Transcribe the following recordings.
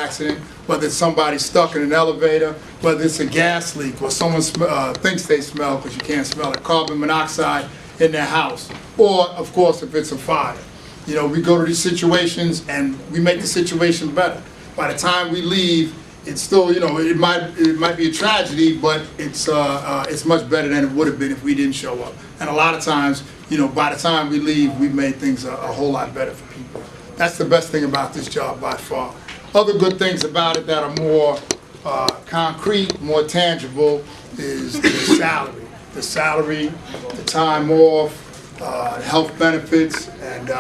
accident, whether it's somebody stuck in an elevator, whether it's a gas leak, or someone thinks they smell because you can't smell it, carbon monoxide in their house, or of course if it's a fire. You know, we go to these situations and we make the situation better. By the time we leave, it's still, you know, it might be a tragedy, but it's much better than it would have been if we didn't show up. And a lot of times, you know, by the time we leave, we've made things a whole lot better for people. That's the best thing about this job by far. Other good things about it that are more concrete, more tangible is the salary. The salary, the time off, health benefits, and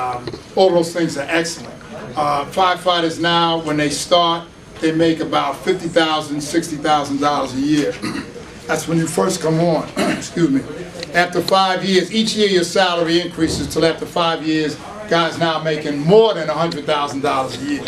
all those things are excellent. Firefighters now, when they start, they make about $50,000, $60,000 a year. That's when you first come on. Excuse me. After 5 years, each year your salary increases till after 5 years, guys now making more than $100,000 a year.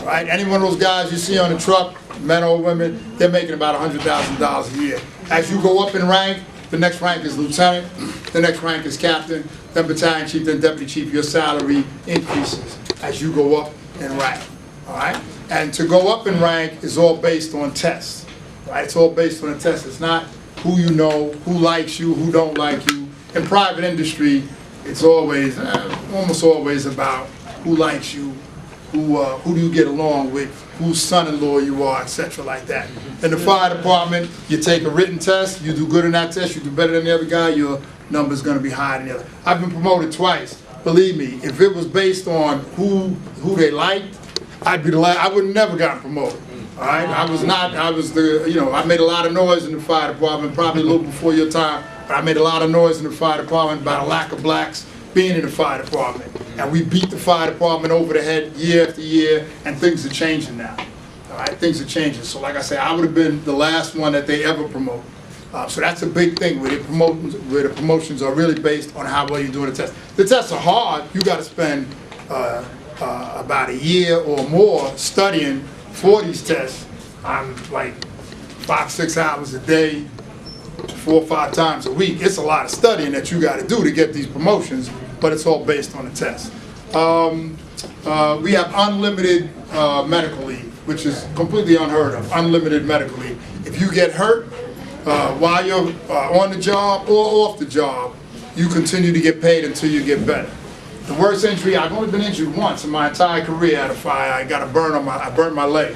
Right? Any one of those guys you see on the truck, men or women, they're making about $100,000 a year. As you go up in rank, the next rank is lieutenant, the next rank is captain, then battalion chief, then deputy chief. Your salary increases as you go up in rank. All right? And to go up in rank is all based on tests. Right? It's all based on a test. It's not who you know, who likes you, who don't like you. In private industry, it's always, almost always about who likes you, who do you get along with, whose son-in-law you are, etc. like that. In the fire department, you take a written test, you do good in that test, you do better than the other guy, your number's going to be higher than the other. I've been promoted twice. Believe me, if it was based on who they liked, I'd be the last. I would have never gotten promoted. All right, I made a lot of noise in the fire department, probably a little before your time, but I made a lot of noise in the fire department about a lack of blacks being in the fire department. And we beat the fire department over the head year after year, and things are changing now. All right, things are changing. So like I say, I would have been the last one that they ever promoted. So that's a big thing where the promotions are really based on how well you do in the test. The tests are hard. You got to spend about a year or more studying for these tests. I'm like 5-6 hours a day, 4 or 5 times a week. It's a lot of studying that you got to do to get these promotions, but it's all based on the test. We have unlimited medical leave, which is completely unheard of. Unlimited medical leave. If you get hurt while you're on the job or off the job, you continue to get paid until you get better. The worst injury, I've only been injured once in my entire career at a fire. I got a burn on I burned my leg,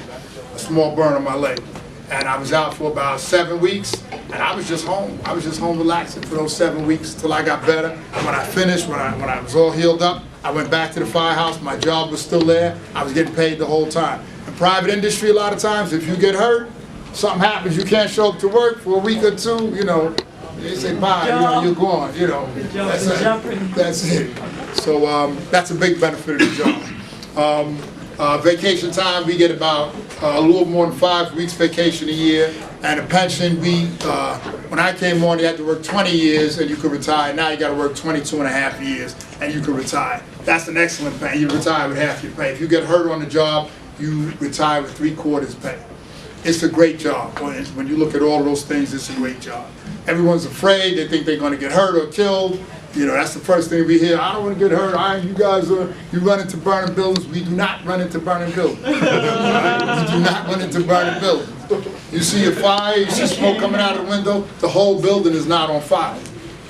a small burn on my leg. And I was out for about 7 weeks, and I was just home. I was just home relaxing for those 7 weeks till I got better. And when I finished, when I was all healed up, I went back to the firehouse. My job was still there. I was getting paid the whole time. In private industry, a lot of times, if you get hurt, something happens, you can't show up to work for a week or two, you know, they say bye, you know, you're gone, you know. That's it. That's it. So that's a big benefit of the job. Vacation time, we get about a little more than 5 weeks vacation a year. And a pension, when I came on, you had to work 20 years and you could retire. Now you got to work 22.5 years and you can retire. That's an excellent pay. You retire with half your pay. If you get hurt on the job, you retire with 3/4 pay. It's a great job. When you look at all of those things, it's a great job. Everyone's afraid. They think they're going to get hurt or killed. You know, that's the first thing we hear. I don't want to get hurt. You guys you run into burning buildings. We do not run into burning buildings. Right? We do not run into burning buildings. You see a fire, you see smoke coming out of the window, the whole building is not on fire.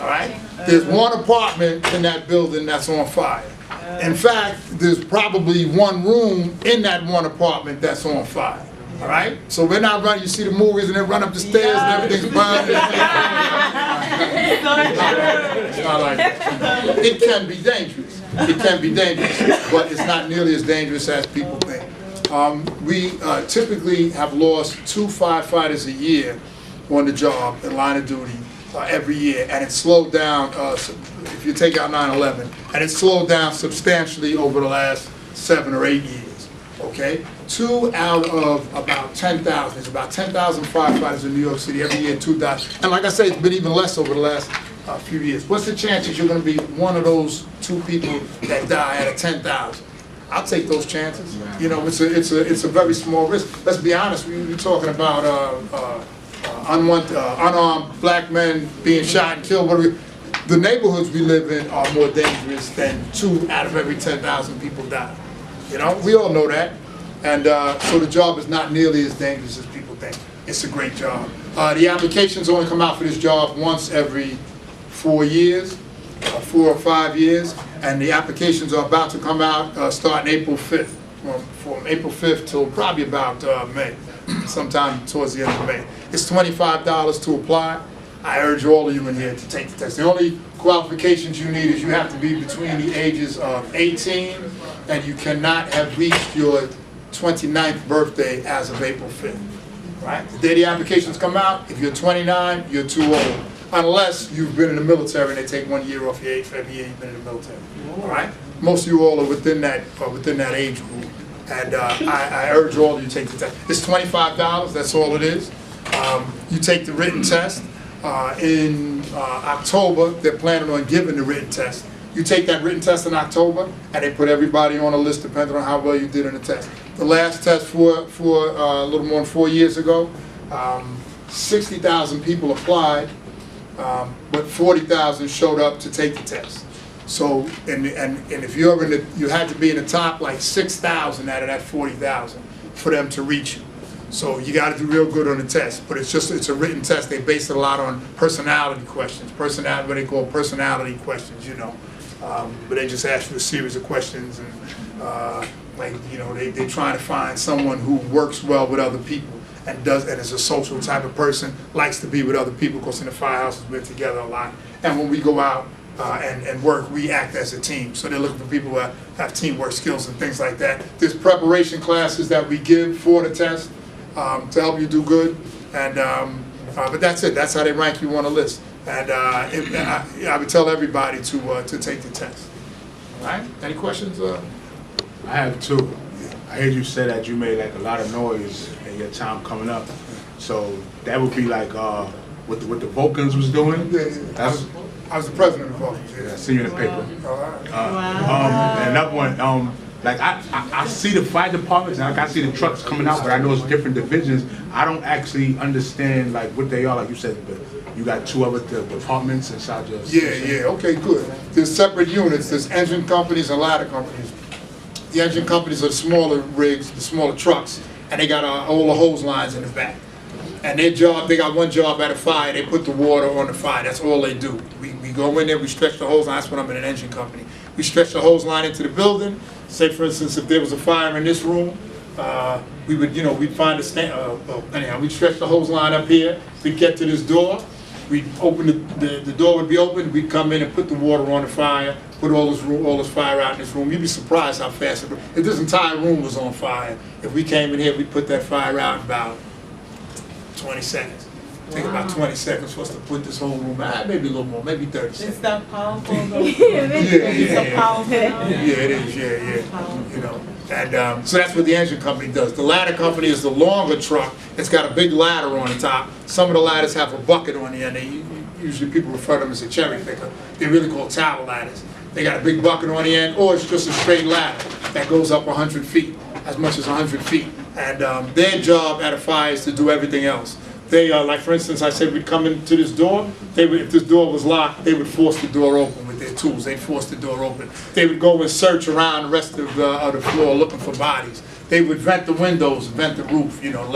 All right? There's one apartment in that building that's on fire. In fact, there's probably one room in that one apartment that's on fire. All right? So we're not running, you see the movies and they run up the stairs and everything's burning. It's not like that. It can be dangerous. It can be dangerous, but it's not nearly as dangerous as people think. We typically have lost 2 firefighters a year on the job in line of duty every year, and it's slowed down, if you take out 9/11, and it's slowed down substantially over the last 7 or 8 years, okay? 2 out of about 10,000, there's about 10,000 firefighters in New York City every year, 2,000, and like I say, it's been even less over the last few years. What's the chances you're going to be one of those 2 people that die out of 10,000? I'll take those chances. You know, it's a very small risk. Let's be honest. We're talking about unarmed black men being shot and killed. The neighborhoods we live in are more dangerous than 2 out of every 10,000 people die. You know, we all know that. And so the job is not nearly as dangerous as people think. It's a great job. The applications only come out for this job once every 4 years, 4 or 5 years, and the applications are about to come out starting April 5th, from April 5th till probably about May, sometime towards the end of May. It's $25 to apply. I urge all of you in here to take the test. The only qualifications you need is you have to be between the ages of 18 and you cannot have reached your 29th birthday as of April 5th. Right? The day the applications come out, if you're 29, you're too old. Unless you've been in the military and they take 1 year off your age for every year you've been in the military. All right? Most of you all are within that age group. And I urge all of you to take the test. It's $25, that's all it is. You take the written test. In October, they're planning on giving the written test. You take that written test in October, and they put everybody on a list depending on how well you did in the test. The last test for a little more than 4 years ago, 60,000 people applied, but 40,000 showed up to take the test. So, and if you're in the, you had to be in the top like 6,000 out of that 40,000 for them to reach you. So you got to do real good on the test, but it's a written test. They base it a lot on personality questions, what they call personality questions, you know. But they just ask you a series of questions, and like, you know, they're trying to find someone who works well with other people and is a social type of person, likes to be with other people, because in the firehouses we're together a lot. And when we go out and work, we act as a team. So they're looking for people who have teamwork skills and things like that. There's preparation classes that we give for the test to help you do good, and but that's it. That's how they rank you on a list. And I would tell everybody to take the test. All right? Any questions? I have two. I heard you say that you made like a lot of noise in your time coming up. So that would be like what the Vulcans was doing. Yeah. I was the president of Vulcans. Yeah, I see you in the paper. All right. And another one. Like I see the fire departments, and like I see the trucks coming out, but I know it's different divisions. I don't actually understand like what they are. Like you said, but you got two other departments inside your. Yeah. Okay, good. There's separate units. There's engine companies and ladder companies. The engine companies are the smaller rigs, the smaller trucks, and they got all the hose lines in the back. And their job, they got one job at a fire. They put the water on the fire. That's all they do. We go in there, we stretch the hose line. That's when I'm in an engine company. We stretch the hose line into the building. Say, for instance, if there was a fire in this room, we would, you know, we'd find a stand. Anyhow, we'd stretch the hose line up here. We'd get to this door. We'd open the door would be open. We'd come in and put the water on the fire. Put all this fire out in this room. You'd be surprised how fast it. If this entire room was on fire, if we came in here, we'd put that fire out in about 20 seconds. Take about 20 seconds for us to put this whole room out. Maybe a little more, maybe 30 seconds. Is that powerful though? Yeah. Powerful. Yeah, it is. Yeah. You know, and so that's what the engine company does. The ladder company is the longer truck. It's got a big ladder on the top. Some of the ladders have a bucket on the end. Usually people refer to them as a cherry picker. They're really called tower ladders. They got a big bucket on the end, or it's just a straight ladder that goes up 100 feet, as much as 100 feet. And their job at a fire is to do everything else. They, like for instance, I said we'd come into this door, if this door was locked, they would force the door open with their tools. They'd force the door open. They would go and search around the rest of the floor looking for bodies. They would vent the windows, vent the roof, you know, to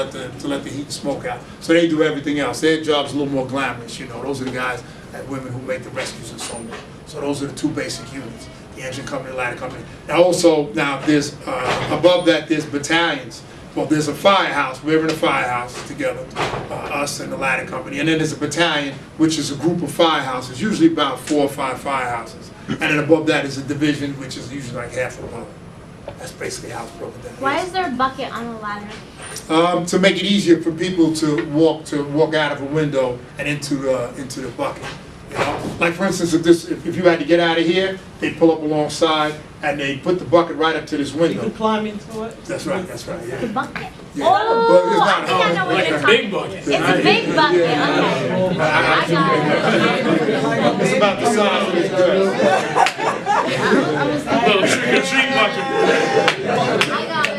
let the heat and smoke out. So they do everything else. Their job's a little more glamorous, you know. Those are the guys and women who make the rescues and so on. So those are the two basic units, the engine company, the ladder company. Now there's, above that, there's battalions. Well, there's a firehouse. We're in a firehouse together, us and the ladder company. And then there's a battalion, which is a group of firehouses, usually about 4 or 5 firehouses. And then above that is a division, which is usually like half a block. That's basically how it's broken down. Why is there a bucket on the ladder? To make it easier for people to walk out of a window and into the bucket. You know? Like for instance, if you had to get out of here, they pull up alongside and they put the bucket right up to this window. You can climb into it? That's right, yeah. The bucket? Yeah. Oh, But it's not I think I know what you're talking about. bucket. It's a big bucket, okay. I got it. It's about the size of this dress. Little trick or treat bucket. I got it.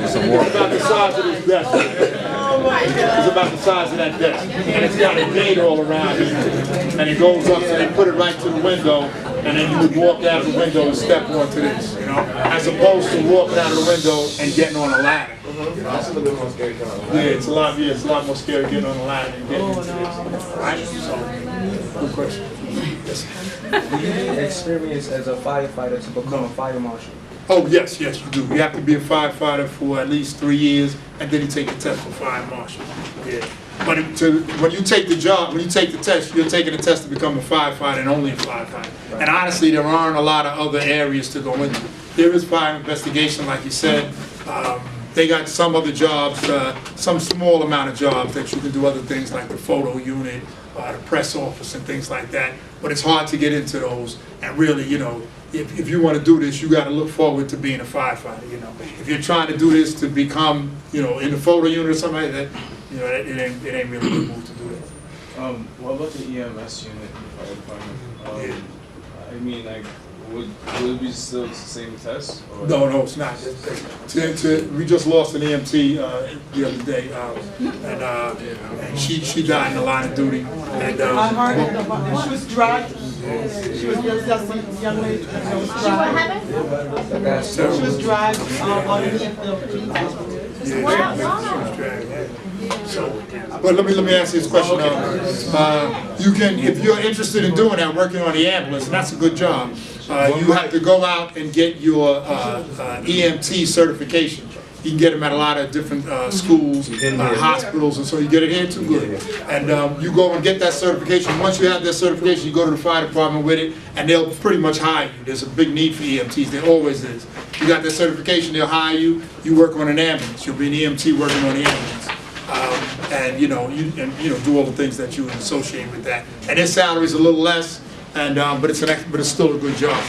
It's about the size of this desk. It's about the size of that desk. And it's got a gate all around it. And it goes up, so they put it right to the window. and then you would walk out the window and step onto this, you know, as opposed to walking out of the window and getting on a ladder. That's a little bit more scary kind of. Yeah, it's a lot more scary getting on a ladder than getting into this. Right? So, good question. Yes. Do you need experience as a firefighter to become a fire marshal? Oh, yes, you do. You have to be a firefighter for at least 3 years, and then you take the test for fire marshal. Yeah. But when you take the job, when you take the test, you're taking the test to become a firefighter and only a firefighter. Right. And honestly, there aren't a lot of other areas to go into. There is fire investigation, like you said. They got some other jobs, some small amount of jobs that you can do other things like the photo unit, the press office and things like that. But it's hard to get into those. And really, you know, if you want to do this, you got to look forward to being a firefighter, you know. If you're trying to do this to become, you know, in the photo unit or something like that, you know, it ain't really a good move to do that. What about the EMS unit in the fire department? I mean, like, would it be still the same test? Or? No, it's not. We just lost an EMT the other day, and she died in the line of duty. And I heard about she was drugged. She was just a young lady. She was drugged. She was dragged underneath the police hospital. So, but let me ask you this question. You can, if you're interested in doing that, working on the ambulance, and that's a good job. You have to go out and get your EMT certification. You can get them at a lot of different schools, hospitals, and so you get it here too good. And you go and get that certification. Once you have that certification, you go to the fire department with it, and they'll pretty much hire you. There's a big need for EMTs. There always is. You got that certification, they'll hire you. You work on an ambulance. You'll be an EMT working on the ambulance. And you know, do all the things that you associate with that. And their salary is a little less, and but it's still a good job.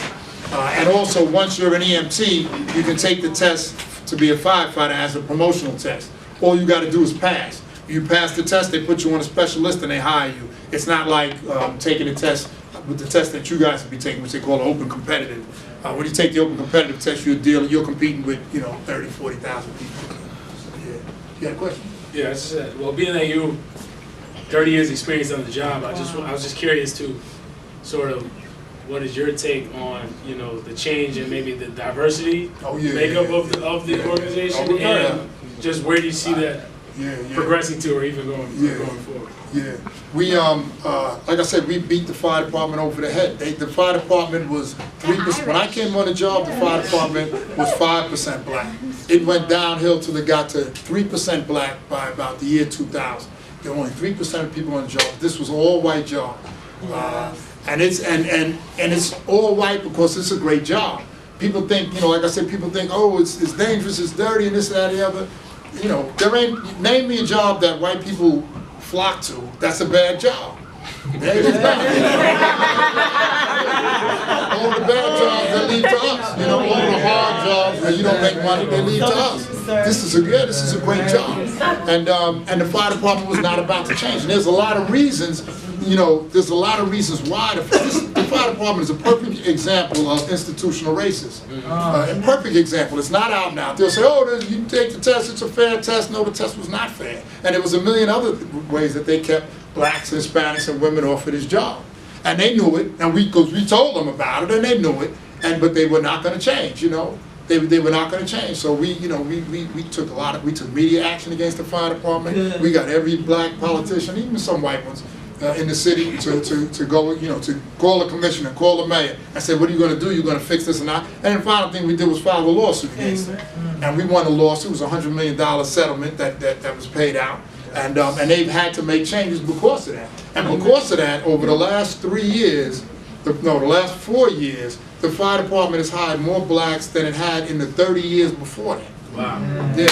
And also, once you're an EMT, you can take the test to be a firefighter as a promotional test. All you got to do is pass. You pass the test, they put you on a special list and they hire you. It's not like taking a test with the test that you guys would be taking, which they call an open competitive. When you take the open competitive test, you're competing with 30,000, 40,000 people. Yeah. You got a question? Yeah, well, being that you 30 years experience on the job, I was just curious to sort of what is your take on the change and maybe the diversity makeup of the organization, and just where do you see that progressing to or even going forward? Yeah, we like I said, we beat the fire department over the head. The fire department was 3%. When I came on the job, the fire department was 5% black. It went downhill till it got to 3% black by about the year 2000. There were only 3% of people on the job. This was all white job, and it's all white because it's a great job. People think, like I said, people think, oh, it's dangerous, it's dirty, and this, that, and the other. There ain't, name me a job that white people flock to. That's a bad job. There it is not. All the bad jobs that lead to us. All the hard jobs where you don't make money, they lead to us. This is a great job. And the fire department was not about to change. And there's a lot of reasons. There's a lot of reasons why the fire department is a perfect example of institutional racism. A perfect example. It's not out now. They'll say, oh, you take the test, it's a fair test. No, the test was not fair. And there was a million other ways that they kept blacks, Hispanics, and women off of this job. And they knew it, and because we told them about it, and they knew it, but they were not going to change, They were not going to change. So we took media action against the fire department. We got every black politician, even some white ones, in the city to go, to call the commissioner, call the mayor, and say, what are you going to do? You're going to fix this or not? And the final thing we did was file a lawsuit against them. And we won the lawsuit. It was a $100 million settlement that was paid out. And they've had to make changes because of that. And because of that, over the last 3 years, the last 4 years, the fire department has hired more blacks than it had in the 30 years before that. Wow. Yeah.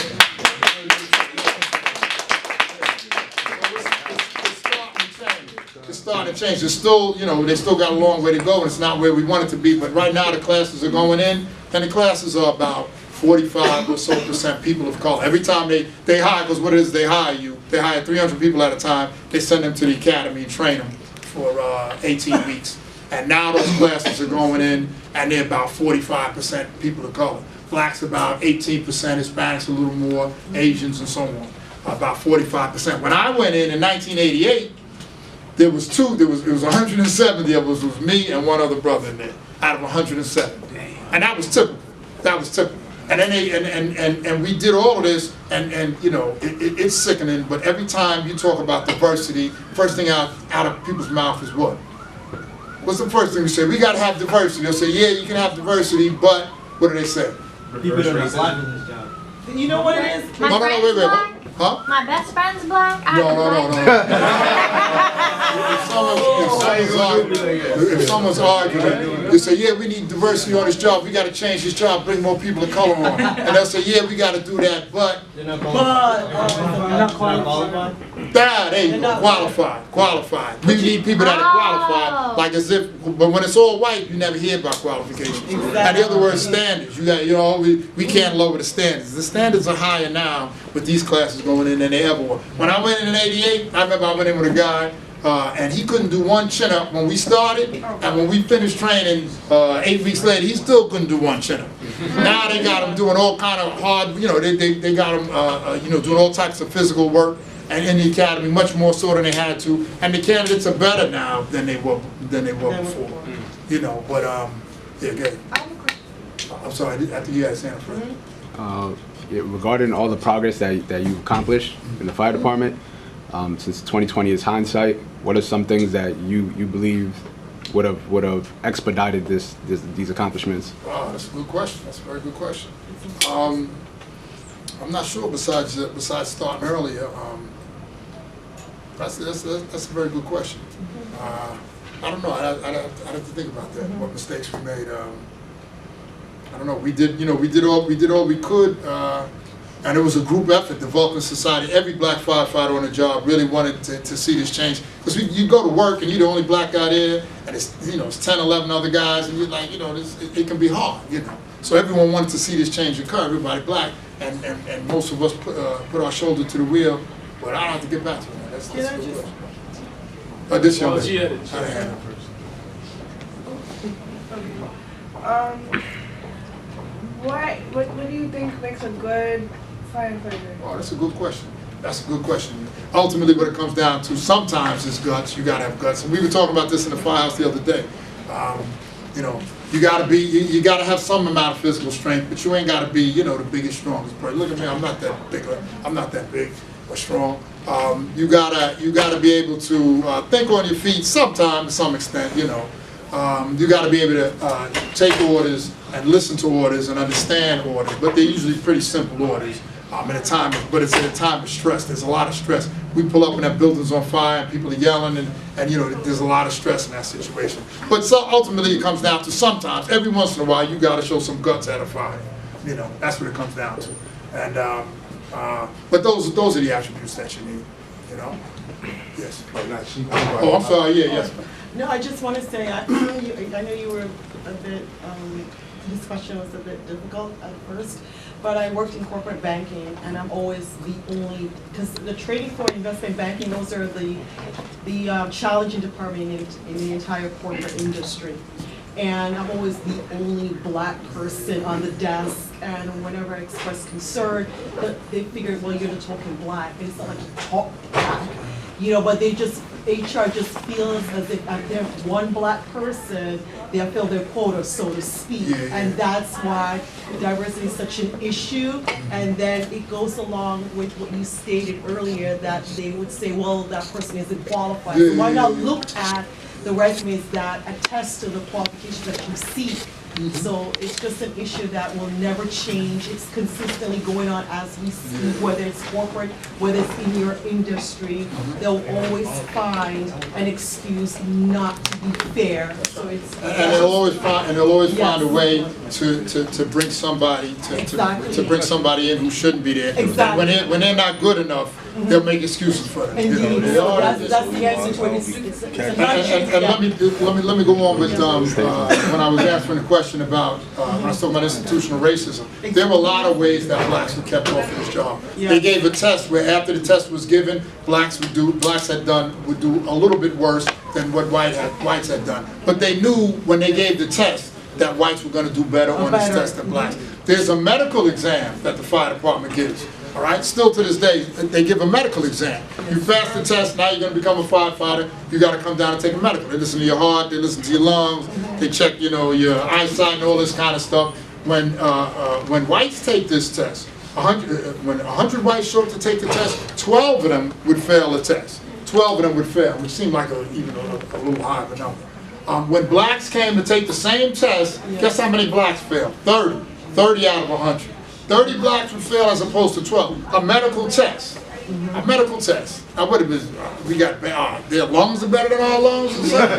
It's starting to change. It's still, they still got a long way to go, and it's not where we want it to be. But right now, the classes are going in, and the classes are about 45% or so people of color. Every time they hire, because what it is, they hire you. They hire 300 people at a time. They send them to the academy and train them for 18 weeks. And now those classes are going in, and they're about 45% people of color. Blacks about 18%, Hispanics a little more, Asians and so on, about 45%. When I went in 1988, There was it was 170 of us, was me and one other brother in there, out of 170. And that was typical. That was typical. And then and we did all of this, and you know, it's sickening, but every time you talk about diversity, first thing out of people's mouth is what? What's the first thing we say? We gotta have diversity. They'll say, yeah, you can have diversity, but what do they say? People that are black in this job. You know what it is? No, wait. Huh? My best friend's black. No. If someone's arguing, they say, yeah, we need diversity on this job. We got to change this job, bring more people of color on. And they'll say, yeah, we got to do that, but. You're not qualified. There you go. Qualified. We need people that are qualified, like as if. But when it's all white, you never hear about qualifications. Exactly. And the other word, standards. You got, you know, we can't lower the standards. The standards are higher now with these classes going in than they ever were. When I went in '88, I remember I went in with a guy, and he couldn't do one chin-up when we started, and when we finished training 8 weeks later, he still couldn't do one chin-up. Now they got him doing all kind of hard, you know, they got him, you know, doing all types of physical work, and in the academy, much more so than they had to, and the candidates are better now than they were before, you know, but, yeah, good. I'm sorry, I think you guys saying it first. Regarding all the progress that you've accomplished in the fire department, since 2020 is hindsight, what are some things that you believe would have expedited these accomplishments? Wow, that's a good question. That's a very good question. I'm not sure. Besides starting earlier, that's a very good question. I don't know. I'd have to think about that. What mistakes we made. I don't know. We did all we could, and it was a group effort. The Vulcan Society, every black firefighter on the job really wanted to see this change. Because you go to work and you're the only black guy there, and it's 10, 11 other guys, and you're like, it can be hard, So everyone wanted to see this change occur. Everybody black, and most of us put our shoulder to the wheel. But I don't have to get back to that. That's good. This young lady. What do you think makes a good firefighter? Oh, that's a good question. That's a good question. Ultimately, what it comes down to sometimes is guts. You gotta have guts. And we were talking about this in the firehouse the other day. You gotta have some amount of physical strength, but you ain't gotta be, the biggest, strongest person. Look at me, I'm not that big. I'm not that big or strong. You gotta be able to think on your feet sometimes, to some extent. You gotta be able to take orders and listen to orders and understand orders, but they're usually pretty simple orders. But it's at a time of stress. There's a lot of stress. We pull up and that building's on fire and people are yelling and there's a lot of stress in that situation. But so ultimately it comes down to sometimes, every once in a while, you got to show some guts at a fire. That's what it comes down to. And but those are the attributes that you need. Yes. Oh, I'm sorry. Yeah, yes. No, I just want to say I know you were a bit. This question was a bit difficult at first, but I worked in corporate banking, and I'm always the only, because the trading for investment banking, those are the challenging department in the entire corporate industry. And I'm always the only black person on the desk, and whenever I express concern, they figure, well, you're the token black. It's not like you talk black, but HR just feels as if they're one black person, they'll fill their quota, so to speak. And that's why diversity is such an issue. And then it goes along with what you stated earlier, that they would say, well, that person isn't qualified. So why not look at the resumes that attest to the qualifications that you seek? So it's just an issue that will never change. It's consistently going on as we speak, whether it's corporate, whether it's in your industry. They'll always find an excuse not to be fair. So it's and they'll always find a way to bring somebody to bring somebody in who shouldn't be there. Exactly. When they're not good enough, they'll make excuses for them. Indeed. So that's the answer to it. It's a and let me go on with when I was answering the question about when I was talking about institutional racism. There were a lot of ways that blacks were kept off of this job. They gave a test where after the test was given, blacks would do a little bit worse than what whites had done. But they knew when they gave the test that whites were going to do better on this test than blacks. There's a medical exam that the fire department gives. All right, still to this day, they give a medical exam. You pass the test, now you're going to become a firefighter. You got to come down and take a medical. They listen to your heart, they listen to your lungs, they check, you know, your eyesight and all this kind of stuff. When whites take this test, when 100 whites show up to take the test, 12 of them would fail the test. 12 of them would fail, which seemed like even a little high of a number. When blacks came to take the same test, guess how many blacks failed? 30. 30 out of 100. 30 blacks would fail as opposed to 12. A medical test. A medical test. Now what if we got, their lungs are better than our lungs or something?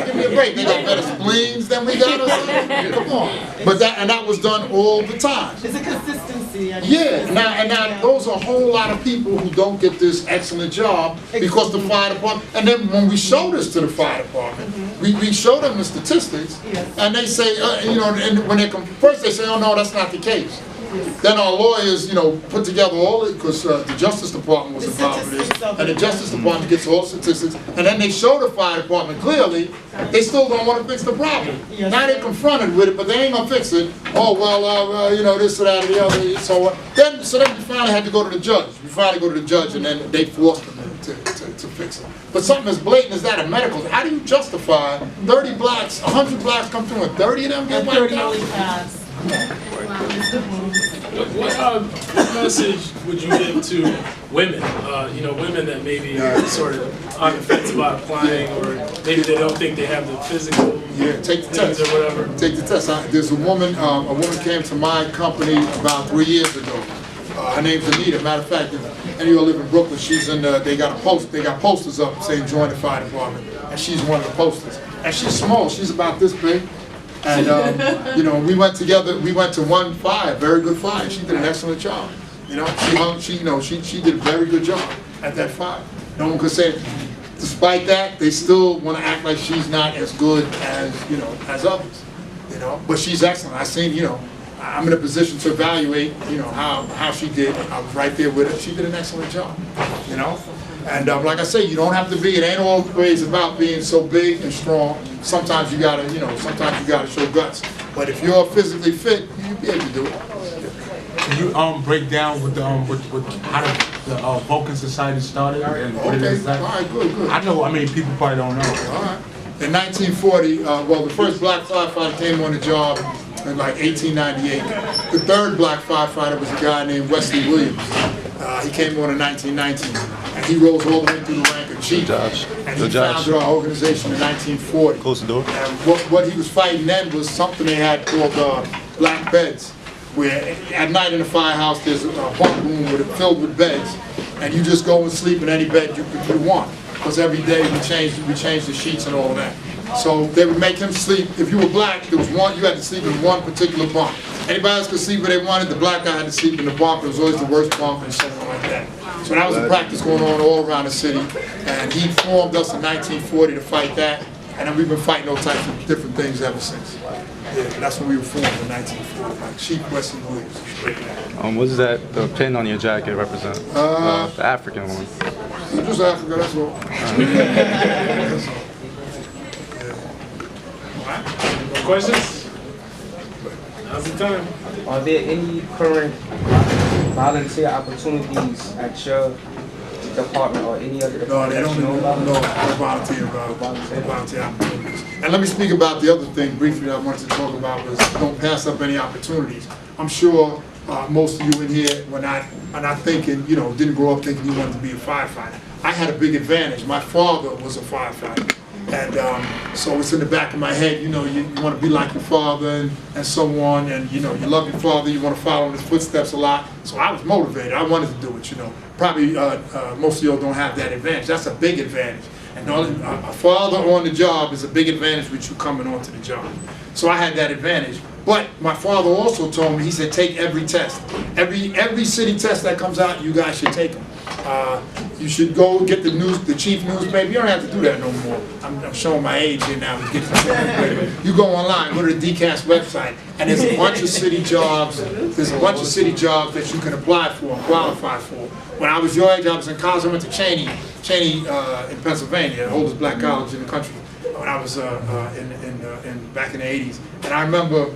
Give me a break. They got better spleens than we got or something? Come on. But that was done all the time. It's a consistency. Yeah, now those are a whole lot of people who don't get this excellent job because the fire department, and then when we show this to the fire department, we show them the statistics, and they say, you know, and when they come, first they say, oh no, that's not the case. Then our lawyers, you know, put together all it, because the Justice Department was involved with this, and the Justice Department gets all statistics, and then they show the fire department clearly, they still don't want to fix the problem. Now they're confronted with it, but they ain't gonna fix it. Oh, well, you know, this or that or the other, so then we finally had to go to the judge. We finally go to the judge, and then they forced them to fix it. But something as blatant as that in medical, how do you justify 30 blacks, 100 blacks come through, and 30 of them get wiped out? What message would you give to women? You know, women that maybe are sort of on the fence about applying, or maybe they don't think they have the physical take the test or whatever. Take the test. There's a woman came to my company about 3 years ago. Her name's Anita. Matter of fact, if any of you live in Brooklyn, she's in. They got posters up saying join the fire department, and she's one of the posters. And she's small. She's about this big. And you know, we went together. We went to one fire, very good fire. She did an excellent job. You know, she did a very good job at that fire. No one could say, despite that, they still want to act like she's not as good as, you know, as others. You know, but she's excellent. I seen, you know, I'm in a position to evaluate, you know, how she did. I was right there with her. She did an excellent job. You know. And like I say, you don't have to be, it ain't always about being so big and strong. Sometimes you gotta, you know, sometimes you gotta show guts. But if you're physically fit, you'll be able to do it. Can you break down with how the Vulcan Society started and what it is like? All right, good. I know, I mean, people probably don't know. All right. In 1940, well, the first black firefighter came on the job in like 1898. The third black firefighter was a guy named Wesley Williams. He came on in 1919, and he rose all the way through the rank of chief. And he founded our organization in 1940. Close the door. And what he was fighting then was something they had called black beds, where at night in the firehouse there's a bunk room filled with beds, and you just go and sleep in any bed you want. Because every day we changed the sheets and all of that. So they would make him sleep. If you were black, there was one, you had to sleep in one particular bunk. Anybody else could sleep where they wanted. The black guy had to sleep in the bunk. It was always the worst bunk and something like that. So that was a practice going on all around the city. And he formed us in 1940 to fight that. And then we've been fighting all types of different things ever since. Yeah, that's when we were formed in 1940, like Chief Wesley Williams. What does the pin on your jacket represent? The African one. Just Africa, that's all. That's all. More questions? Now's the time. Are there any current volunteer opportunities at your department or any other department? No, they don't know about volunteer opportunities. And let me speak about the other thing briefly that I wanted to talk about was don't pass up any opportunities. I'm sure most of you in here are not thinking, you know, didn't grow up thinking you wanted to be a firefighter. I had a big advantage. My father was a firefighter. And so it's in the back of my head, you know, you want to be like your father and so on, and you know, you love your father, you want to follow in his footsteps a lot. So I was motivated, I wanted to do it, you know. Probably most of y'all don't have that advantage. That's a big advantage. And a father on the job is a big advantage with you coming onto the job. So I had that advantage. But my father also told me, he said, take every test. Every city test that comes out, you guys should take them. You should go get the chief newspaper. You don't have to do that no more. I'm showing my age here now. You go online, go to the DCAS website, and there's a bunch of city jobs. There's a bunch of city jobs that you can apply for and qualify for. When I was your age, I was in college. I went to Cheney in Pennsylvania, the oldest black college in the country. When I was back in the 80s, and I remember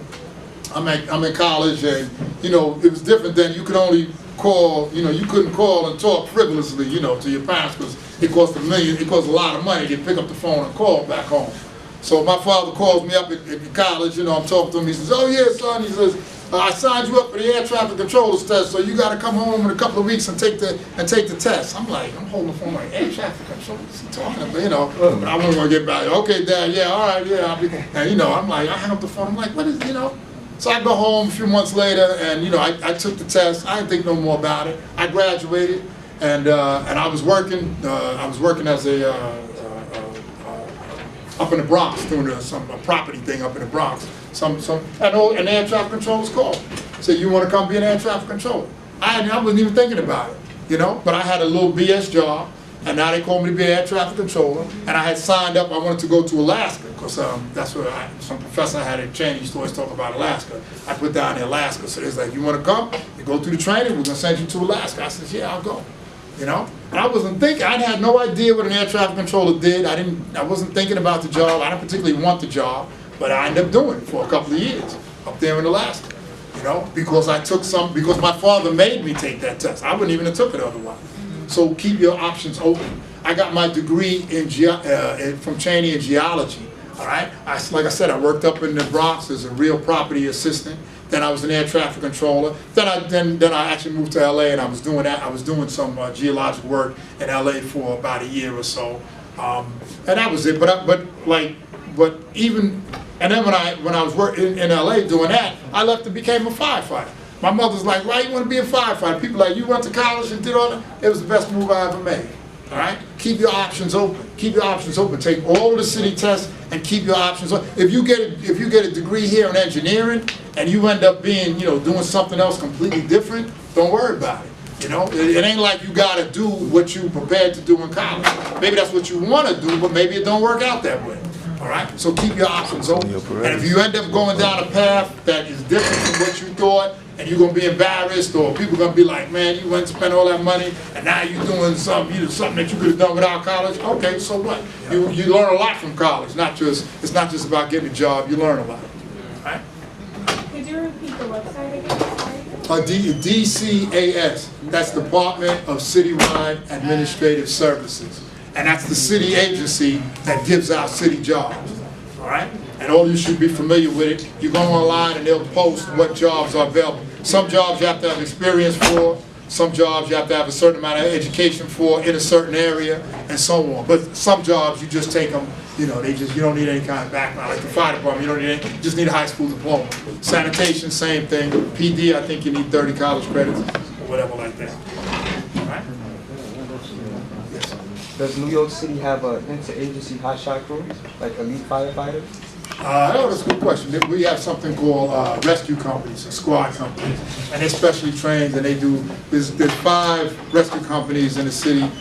I'm in college, and you know, it was different then. You could only call, you know, you couldn't call and talk frivolously, you know, to your parents because it cost a lot of money to pick up the phone and call back home. So my father calls me up at college, you know, I'm talking to him, he says, oh yeah, son, he says, I signed you up for the air traffic controllers test, so you got to come home in a couple of weeks and take the test. I'm like, I'm holding the phone like, air traffic controllers, what's he talking about, you know? I wasn't going to get back. Okay, Dad, yeah, all right, yeah. And, you know, I'm like, I hang up the phone, I'm like, what is, you know? So I go home a few months later, and, you know, I took the test. I didn't think no more about it. I graduated, and I was working. I was working as up in the Bronx, doing a property thing up in the Bronx. An air traffic controller's called. Said, you want to come be an air traffic controller? I wasn't even thinking about it, you know. But I had a little BS job, and now they called me to be an air traffic controller. And I had signed up. I wanted to go to Alaska because that's where some professor I had at training used to always talk about Alaska. I put down in Alaska, so it's like, you want to come? You go through the training. We're gonna send you to Alaska. I said, yeah, I'll go. You know, and I wasn't thinking. I had no idea what an air traffic controller did. I wasn't thinking about the job. I didn't particularly want the job, but I ended up doing it for a couple of years up there in Alaska. You know, because because my father made me take that test. I wouldn't even have took it otherwise. So keep your options open. I got my degree from Cheney in geology. All right. Like I said, I worked up in the Bronx as a real property assistant. Then I was an air traffic controller. Then I actually moved to LA, and I was doing that. I was doing some geologic work in LA for about a year or so, and that was it. But even and then when I was working in LA doing that, I left and became a firefighter. My mother's like, why you want to be a firefighter? People like, you went to college and did all that. It was the best move I ever made. All right? Keep your options open. Keep your options open. Take all of the city tests and keep your options open. If you get a degree here in engineering and you end up being, you know, doing something else completely different, don't worry about it. You know, it ain't like you got to do what you prepared to do in college. Maybe that's what you want to do, but maybe it don't work out that way. All right? So keep your options open. And if you end up going down a path that is different from what you thought, and you're going to be embarrassed, or people are going to be like, man, you went and spent all that money, and now you're doing something that you could have done without college. Okay, so what? You learn a lot from college. It's not just about getting a job. You learn a lot. All right? Could you repeat the website again? Sorry. DCAS. That's Department of Citywide Administrative Services. And that's the city agency that gives out city jobs. All right? And all you should be familiar with it. You go online and they'll post what jobs are available. Some jobs you have to have experience for. Some jobs you have to have a certain amount of education for in a certain area, and so on. But some jobs you just take them, you know, you don't need any kind of background. Like the fire department, you don't need any, you just need a high school diploma. Sanitation, same thing. PD, I think you need 30 college credits or whatever like that. All right? Yes. Does New York City have an interagency hotshot crew, like elite firefighters? That's a good question. We have something called rescue companies, squad companies, and they're specially trained, and there's 5 rescue companies in the city